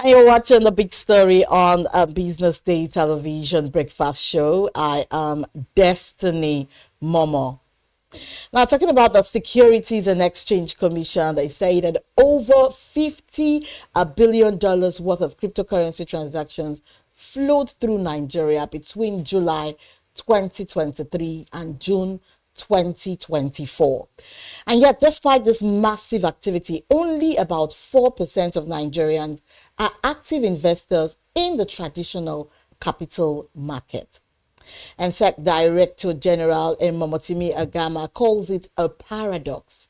And you're watching the big story on Business Day Television breakfast show. I am Destiny Momo. Now, talking about the Securities and Exchange Commission, they say that over $50 billion worth of cryptocurrency transactions flowed through Nigeria between July 2023 and June 2024. And yet, despite this massive activity, only about 4% of Nigerians are active investors in the traditional capital market. And SEC Director General Momotimi Agama calls it a paradox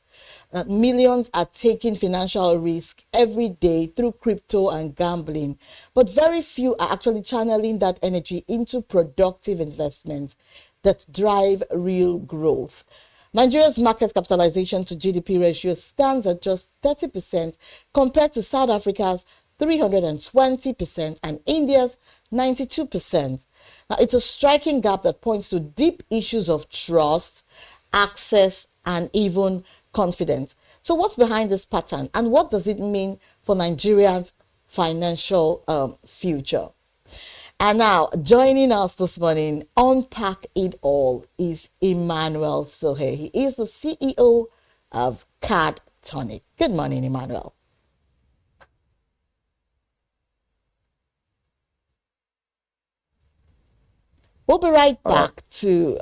that millions are taking financial risk every day through crypto and gambling, but very few are actually channeling that energy into productive investments that drive real growth. Nigeria's market capitalization to GDP ratio stands at just 30% compared to South Africa's 320% and India's 92%. Now, it's a striking gap that points to deep issues of trust, access, and even confidence. So what's behind this pattern, and what does it mean for Nigerians' financial future? And now, joining us this morning, unpack it all, is Emmanuel Sohe. He is the CEO of Cad Tonic. Good morning, Emmanuel. We'll be right back to...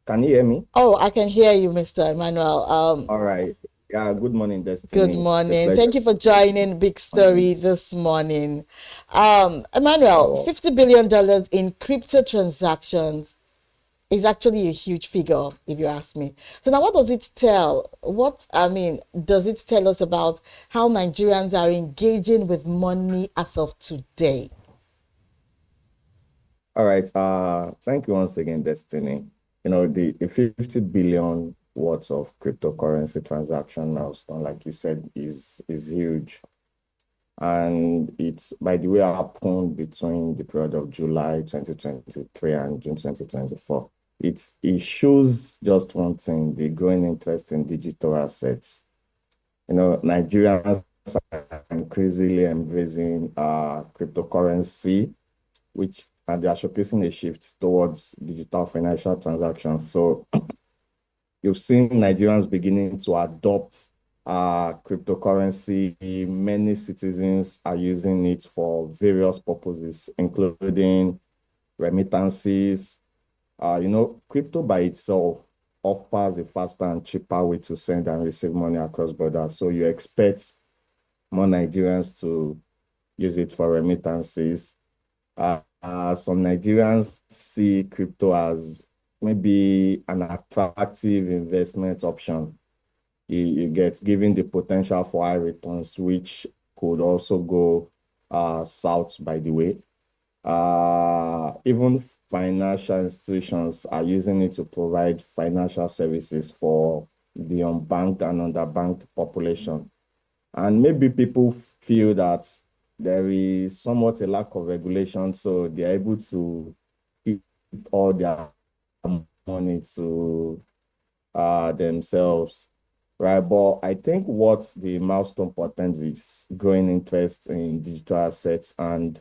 Can you hear me? Oh, I can hear you, Mr. Emmanuel. All right. Yeah, good morning, Destiny. Good morning. Thank you for joining Big Story this morning. Emmanuel, $50 billion in crypto transactions is actually a huge figure, if you ask me. So now what does it tell? Does it tell us about how Nigerians are engaging with money as of today? All right. Thank you once again, Destiny. You know, the 50 billion worth of cryptocurrency transaction milestone, like you said, is huge. And it's, by the way, happened between the period of July 2023 and June 2024. It shows just one thing, the growing interest in digital assets. You know, Nigerians are increasingly embracing cryptocurrency, and they are showcasing a shift towards digital financial transactions. So you've seen Nigerians beginning to adopt cryptocurrency. Many citizens are using it for various purposes, including remittances. Crypto by itself offers a faster and cheaper way to send and receive money across borders. So you expect more Nigerians to use it for remittances. Some Nigerians see crypto as maybe an attractive investment option. You get given the potential for high returns, which could also go south, by the way. Even financial institutions are using it to provide financial services for the unbanked and underbanked population. And maybe people feel that there is somewhat a lack of regulation, so they're able to keep all their money to themselves, right? But I think what the milestone portends is growing interest in digital assets, and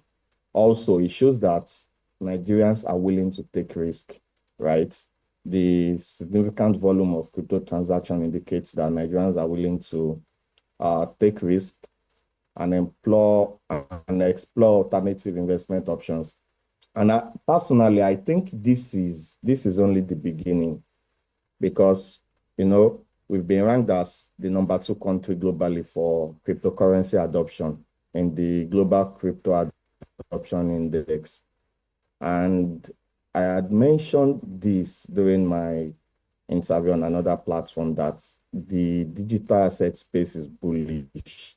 also it shows that Nigerians are willing to take risk, right? The significant volume of crypto transaction indicates that Nigerians are willing to take risk and explore alternative investment options. And personally, I think this is only the beginning, because we've been ranked as the number 2 country globally for cryptocurrency adoption in the Global Crypto Adoption Index. And I had mentioned this during my interview on another platform, that the digital asset space is bullish.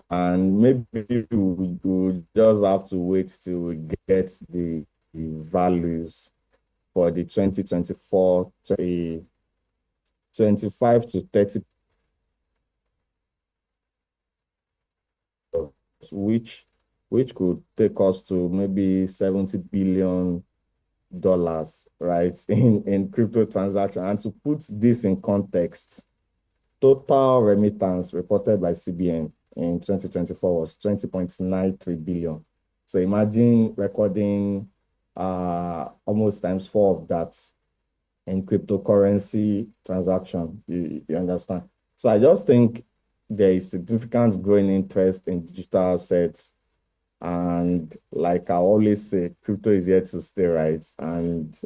And maybe we just have to wait till we get the values for the 2024, 25 to 30, which could take us to maybe $70 billion, right, in crypto transaction. And to put this in context, total remittance reported by CBN in 2024 was 20.93 billion. So imagine recording almost times 4 of that in cryptocurrency transaction. You understand? So I just think there is significant growing interest in digital assets. And like I always say, crypto is here to stay, right? And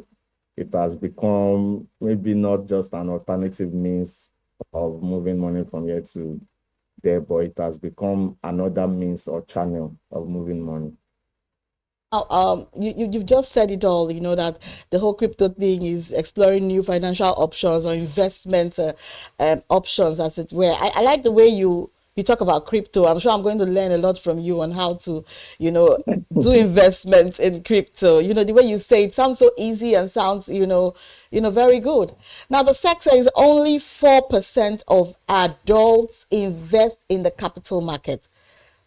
it has become maybe not just an alternative means of moving money from here to there, but it has become another means or channel of moving money. You've just said it all, that the whole crypto thing is exploring new financial options or investment options, as it were. I like the way you talk about crypto. I'm sure I'm going to learn a lot from you on how to, do investments in crypto. The way you say it sounds so easy and sounds, very good. Now, the sector is only 4% of adults invest in the capital market.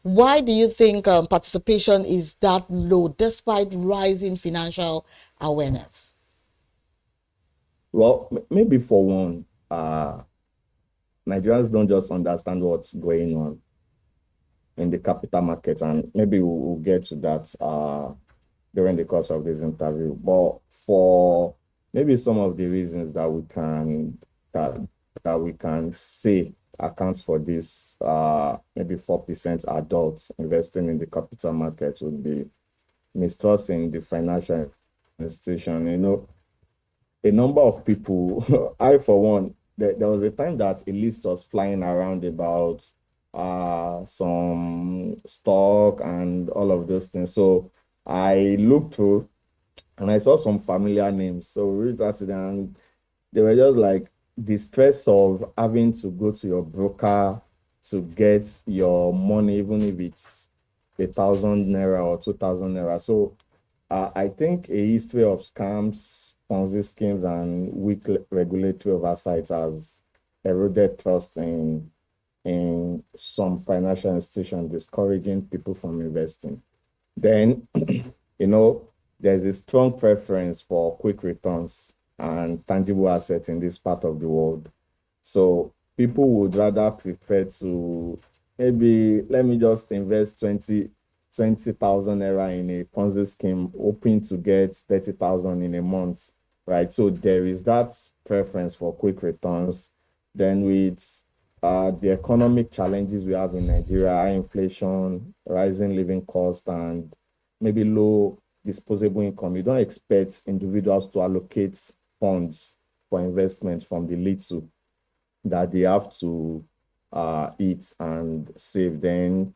Why do you think participation is that low despite rising financial awareness? Well, maybe for one, Nigerians don't just understand what's going on in the capital market, and maybe we'll get to that during the course of this interview. But for maybe some of the reasons that that we can say accounts for this maybe 4% adults investing in the capital market would be mistrust in the financial institution. A number of people, I for one, there was a time that a list was flying around about some stock and all of those things. So I looked through and I saw some familiar names. So we reached out to them and they were just like the stress of having to go to your broker to get your money, even if it's 1,000 naira or 2,000 naira. So I think a history of scams, Ponzi schemes, and weak regulatory oversight has eroded trust in some financial institutions, discouraging people from investing. Then, there's a strong preference for quick returns and tangible assets in this part of the world. So people would rather prefer to maybe let me just invest 20,000 naira in a Ponzi scheme, hoping to get 30,000 in a month, right? So there is that preference for quick returns. Then with the economic challenges we have in Nigeria, high inflation, rising living cost, and maybe low disposable income, you don't expect individuals to allocate funds for investments from the little that they have to eat and save. Then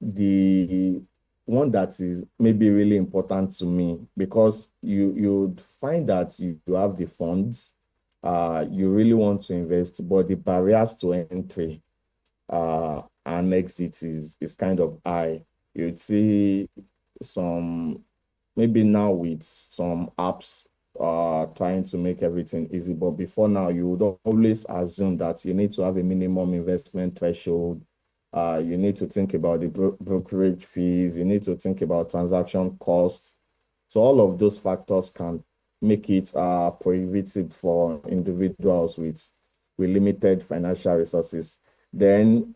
the one that is maybe really important to me, because you'd find that you have the funds, you really want to invest, but the barriers to entry and exit is kind of high. You'd see some, maybe now with some apps trying to make everything easy, but before now, you would always assume that you need to have a minimum investment threshold. You need to think about the brokerage fees. You need to think about transaction costs. So all of those factors can make it prohibitive for individuals with limited financial resources. Then,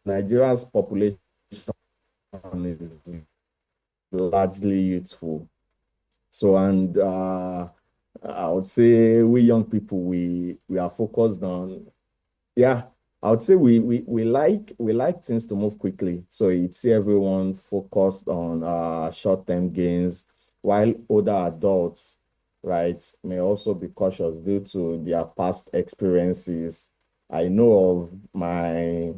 Nigeria's population is largely youthful. So, and I would say we young people, we are focused on, yeah, I would say we like things to move quickly. So you see everyone focused on short-term gains, while older adults, right, may also be cautious due to their past experiences. I know of my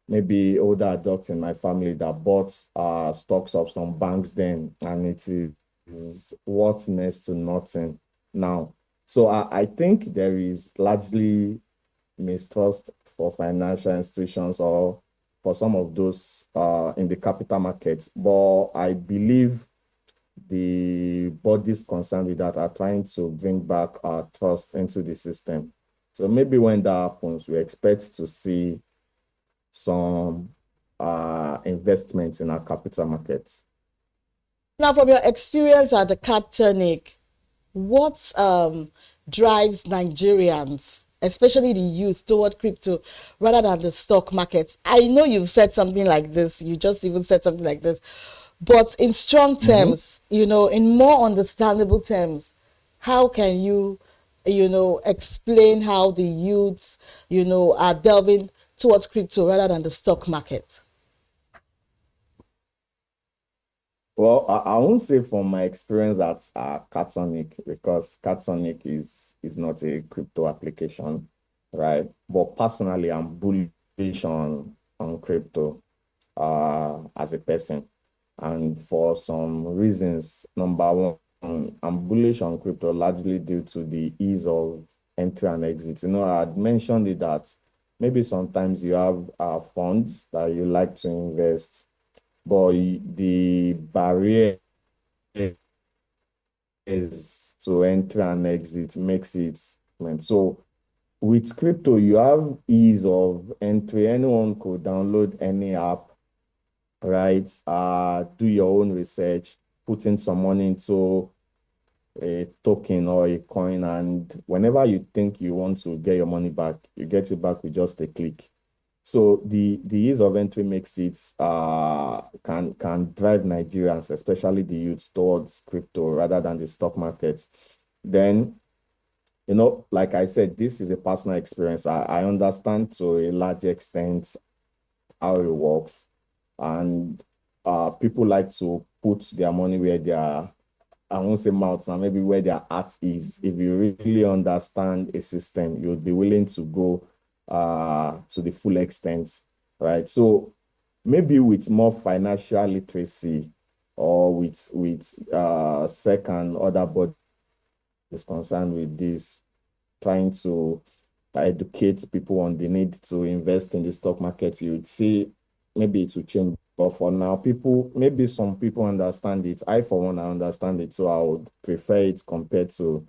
maybe older adults in my family that bought stocks of some banks then, and it is worth next to nothing now. So I think there is largely mistrust for financial institutions or for some of those in the capital markets. But I believe the bodies concerned with that are trying to bring back trust into the system. So maybe when that happens, we expect to see some investments in our capital markets. Now, from your experience at the Cad Tonic, what drives Nigerians especially the youth, toward crypto rather than the stock market? I know you've said something like this. You just even said something like this. But in strong Mm-hmm. terms, in more understandable terms, how can you, explain how the youths, are delving towards crypto rather than the stock market? Well, I won't say from my experience at Cad Tonic, because Cad Tonic is not a crypto application, right? But personally, I'm bullish on crypto as a person. And for some reasons, number one, I'm bullish on crypto largely due to the ease of entry and exit. I had mentioned it that maybe sometimes you have funds that you like to invest, but the barrier is to enter and exit makes it. So with crypto, you have ease of entry. Anyone could download any app, right? Do your own research, put in some money into a token or a coin, and whenever you think you want to get your money back, you get it back with just a click. So the ease of entry makes it can drive Nigerians, especially the youth, towards crypto rather than the stock market. Then, like I said, this is a personal experience. I understand to a large extent how it works, and people like to put their money where their, I won't say mouths, and maybe where their heart is. If you really understand a system, you'll be willing to go to the full extent, right? So maybe with more financial literacy, or with SEC and other bodies concerned with this, trying to educate people on the need to invest in the stock market, you would see maybe it will change. But for now, maybe some people understand it. I, for one, I understand it, so I would prefer it compared to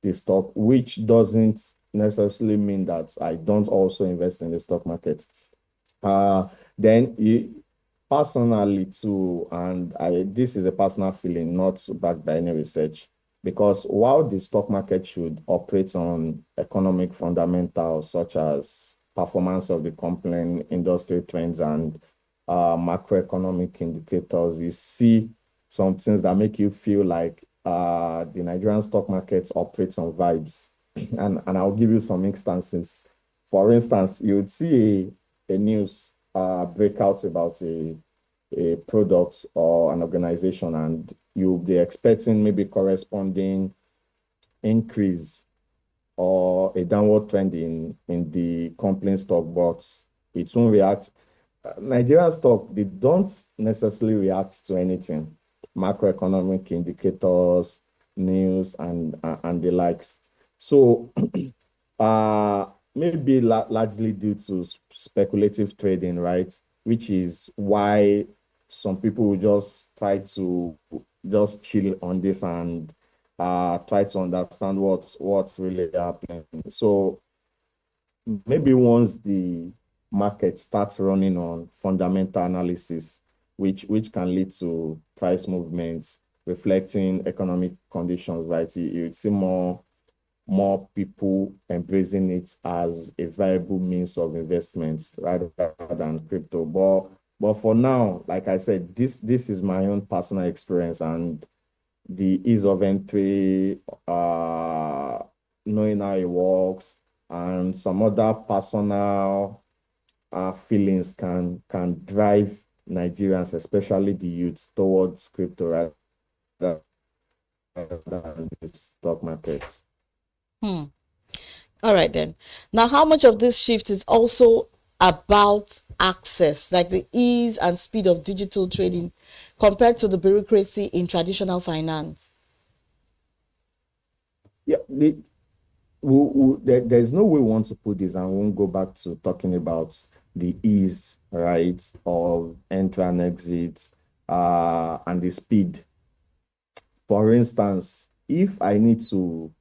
the stock, which doesn't necessarily mean that I don't also invest in the stock market. Then personally too, and this is a personal feeling, not backed by any research, because while the stock market should operate on economic fundamentals such as performance of the company, industry trends, and macroeconomic indicators, you see some things that make you feel like the Nigerian stock market operates on vibes. And I'll give you some instances. For instance, you would see a news breakout about a product or an organization, and you'll be expecting maybe corresponding increase or a downward trend in the company stock, but it won't react. Nigerian stock, they don't necessarily react to anything, macroeconomic indicators, news, and the likes. So maybe largely due to speculative trading, right? Which is why some people will just try to just chill on this and try to understand what's really happening. So maybe once the market starts running on fundamental analysis, which can lead to price movements reflecting economic conditions, right? You see more people embracing it as a viable means of investment rather than crypto. But for now, like I said, this is my own personal experience, and the ease of entry, knowing how it works, and some other personal feelings can drive Nigerians, especially the youth, towards crypto rather than the stock market. Hmm. All right then. Now, how much of this shift is also about access, like the ease and speed of digital trading compared to the bureaucracy in traditional finance? Yeah, there's no way we want to put this, and we won't go back to talking about the ease, right, of enter and exit, and the speed. For instance, if I need to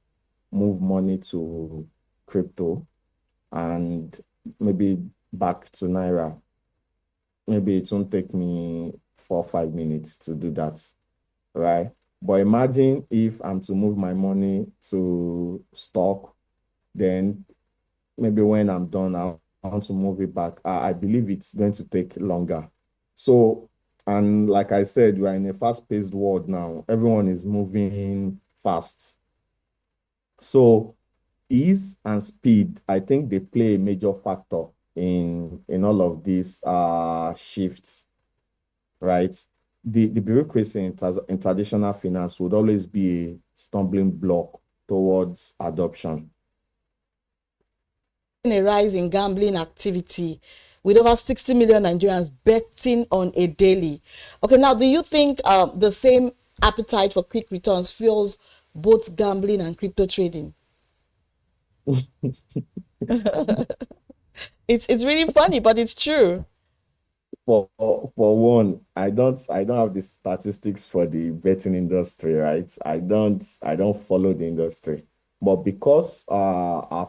move money to crypto and maybe back to Naira, maybe it won't take me 4 or 5 minutes to do that, right? But imagine if I'm to move my money to stock, then maybe when I'm done, I want to move it back. I believe it's going to take longer. So, and like I said, we are in a fast-paced world now. Everyone is moving fast. So, ease and speed, I think they play a major factor in all of these shifts, right? The bureaucracy in traditional finance would always be a stumbling block towards adoption. A rise in gambling activity with over 60 million Nigerians betting on a daily. Okay, now do you think the same appetite for quick returns fuels both gambling and crypto trading? It's really funny, but it's true. For one, I don't have the statistics for the betting industry, right? I don't follow the industry. But because our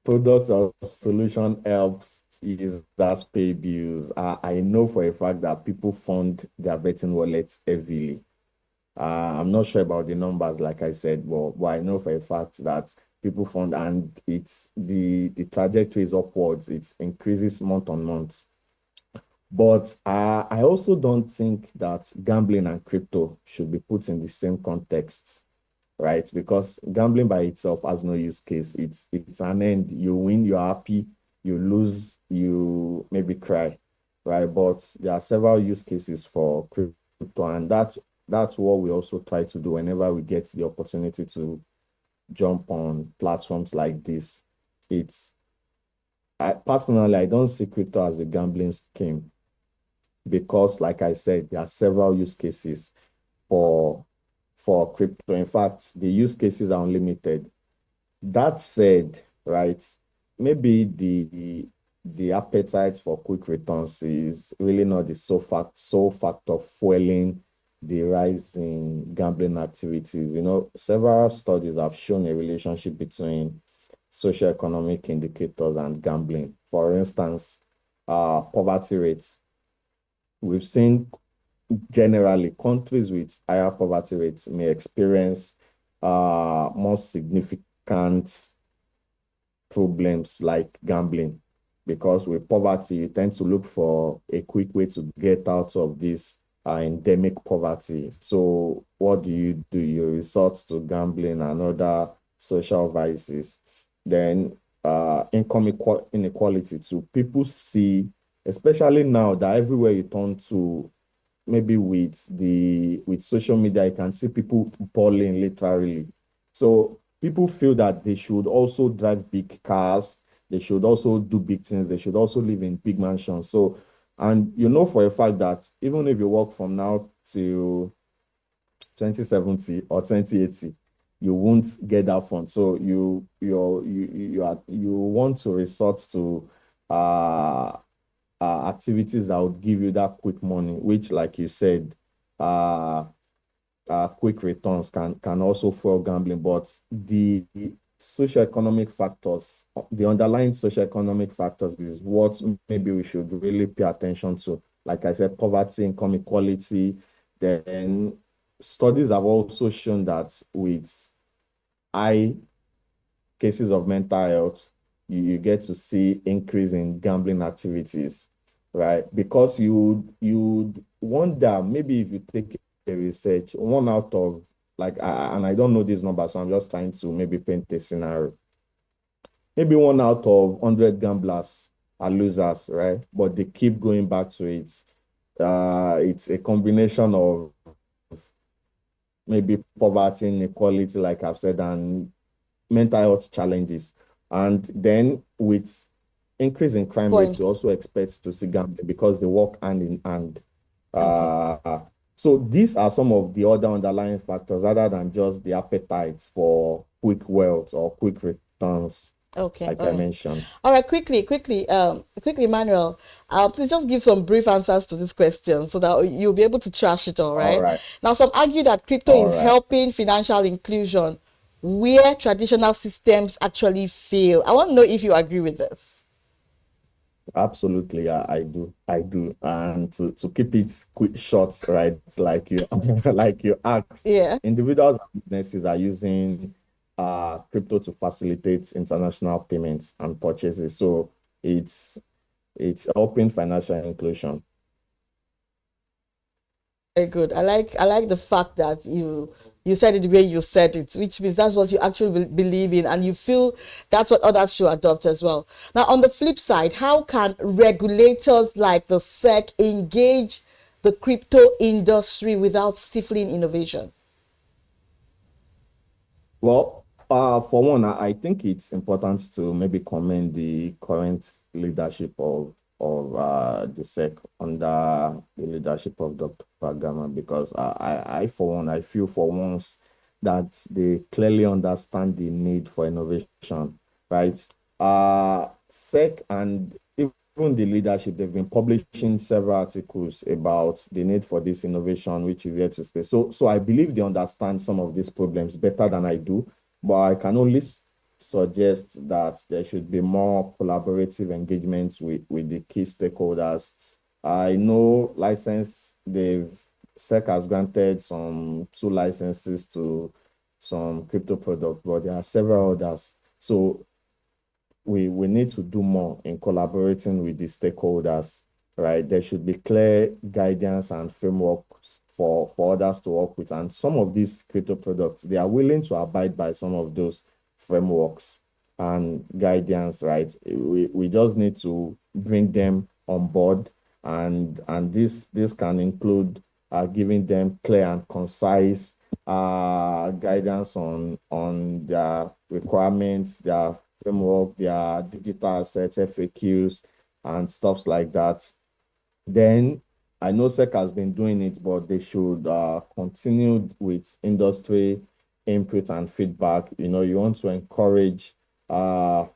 product or solution helps users pay bills, I know for a fact that people fund their betting wallets heavily. I'm not sure about the numbers, like I said, but I know for a fact that people fund, and the trajectory is upwards. It increases month on month. But I also don't think that gambling and crypto should be put in the same context, right? Because gambling by itself has no use case. It's an end. You win, you're happy. You lose, you maybe cry, right? But there are several use cases for crypto, and that's what we also try to do whenever we get the opportunity to jump on platforms like this. It's personally, I don't see crypto as a gambling scheme because, like I said, there are several use cases for crypto. In fact, the use cases are unlimited. That said, right, maybe the appetite for quick returns is really not the sole factor fueling the rise in gambling activities. Several studies have shown a relationship between socioeconomic indicators and gambling. For instance, poverty rates. We've seen generally countries with higher poverty rates may experience more significant problems like gambling, because with poverty you tend to look for a quick way to get out of this endemic poverty. So what do? You resort to gambling and other social vices. Then income inequality too. People see, especially now that everywhere you turn to, maybe with social media, you can see people balling literally. So people feel that they should also drive big cars, they should also do big things, they should also live in big mansions. So, and for a fact that even if you work from now till 2070 or 2080, you won't get that fund. So you want to resort to uh activities that would give you that quick money, which, like you said, uh, quick returns can also fuel gambling. But the socioeconomic factors, the underlying socioeconomic factors, is what maybe we should really pay attention to. Like I said, poverty, income equality. Then studies have also shown that with high cases of mental health, you get to see increase in gambling activities, right? Because you wonder, maybe if you take a research, one out of, like, and I don't know these numbers, so I'm just trying to maybe paint a scenario. Maybe one out of 100 gamblers are losers, right? But they keep going back to it. It's a combination of maybe poverty, inequality, like I've said, and mental health challenges. And then with increase in crime rates, you Points. also expect to see gambling because they work hand in hand. Okay. So these are some of the other underlying factors other than just the appetite for quick wealth or quick returns, Okay. like All I right. mentioned. All right. Quickly, Emmanuel. Please just give some brief answers to this question so that you'll be able to trash it all, All right? right. Now, some argue that crypto All is right. helping financial inclusion where traditional systems actually fail. I want to know if you agree with this. Absolutely, I do. I do. And to keep it quick, short, right? Like you like you asked, Yeah. individuals and businesses are using crypto to facilitate international payments and purchases. So it's helping financial inclusion. Very good. I like the fact that you said it the way you said it, which means that's what you actually believe in, and you feel that's what others should adopt as well. Now, on the flip side, how can regulators like the SEC engage the crypto industry without stifling innovation? Well, for one, I think it's important to maybe commend the current leadership of the SEC under the leadership of Dr. Pagama, because for one, I feel for once that they clearly understand the need for innovation, right? SEC and even the leadership, they've been publishing several articles about the need for this innovation, which is here to stay. So I believe they understand some of these problems better than I do, but I can only suggest that there should be more collaborative engagements with the key stakeholders. I know SEC has granted some 2 licenses to some crypto products, but there are several others. So we need to do more in collaborating with the stakeholders, right? There should be clear guidance and frameworks for others to work with. And some of these crypto products, they are willing to abide by some of those frameworks and guidance, right? We just need to bring them on board, and this can include giving them clear and concise guidance on their requirements, their framework, their digital assets, FAQs, and stuffs like that. Then I know SEC has been doing it, but they should continue with industry input and feedback. You want to encourage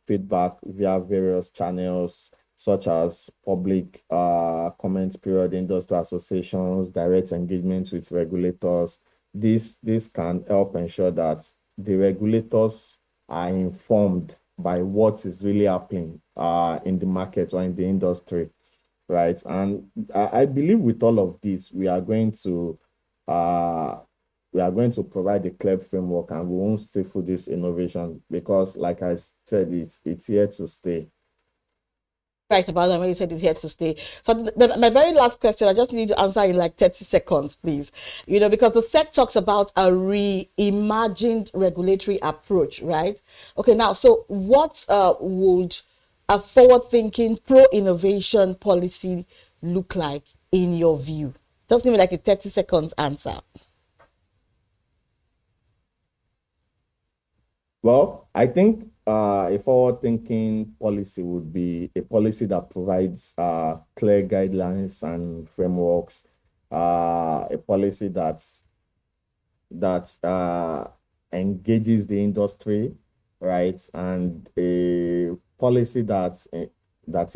feedback via various channels, such as public comment period, industry associations, direct engagement with regulators. This can help ensure that the regulators are informed by what is really happening in the market or in the industry, right? And I believe with all of this, we are going to provide a clear framework, and we won't stay for this innovation because, like I said, it's here to stay. Right about that when you said it's here to stay. So my very last question, I just need to answer in like 30 seconds, please. Because the SEC talks about a reimagined regulatory approach, right? Okay, now, so what would a forward-thinking pro-innovation policy look like in your view? Just give me like a 30 seconds answer. Well, I think a forward-thinking policy would be a policy that provides clear guidelines and frameworks, a policy that engages the industry, right, and a policy that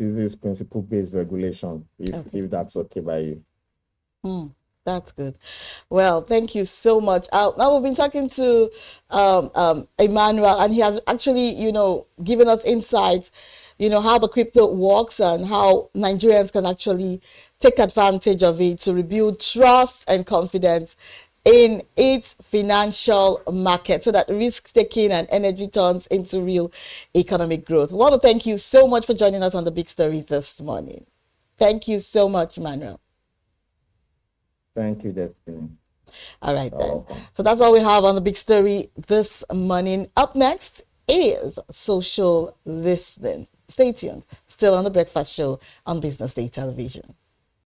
uses principle-based regulation, if that's okay by you. That's good. Well, thank you so much. Now we've been talking to Emmanuel, and he has actually, given us insights, how the crypto works and how Nigerians can actually take advantage of it to rebuild trust and confidence in its financial market so that risk-taking and energy turns into real economic growth. I want to thank you so much for joining us on The Big Story this morning. Thank you so much, Emmanuel. Thank you, Destiny. All right, then. So that's all we have on The Big Story this morning. Up next is social listening. Stay tuned. Still on The Breakfast Show on BusinessDay Television.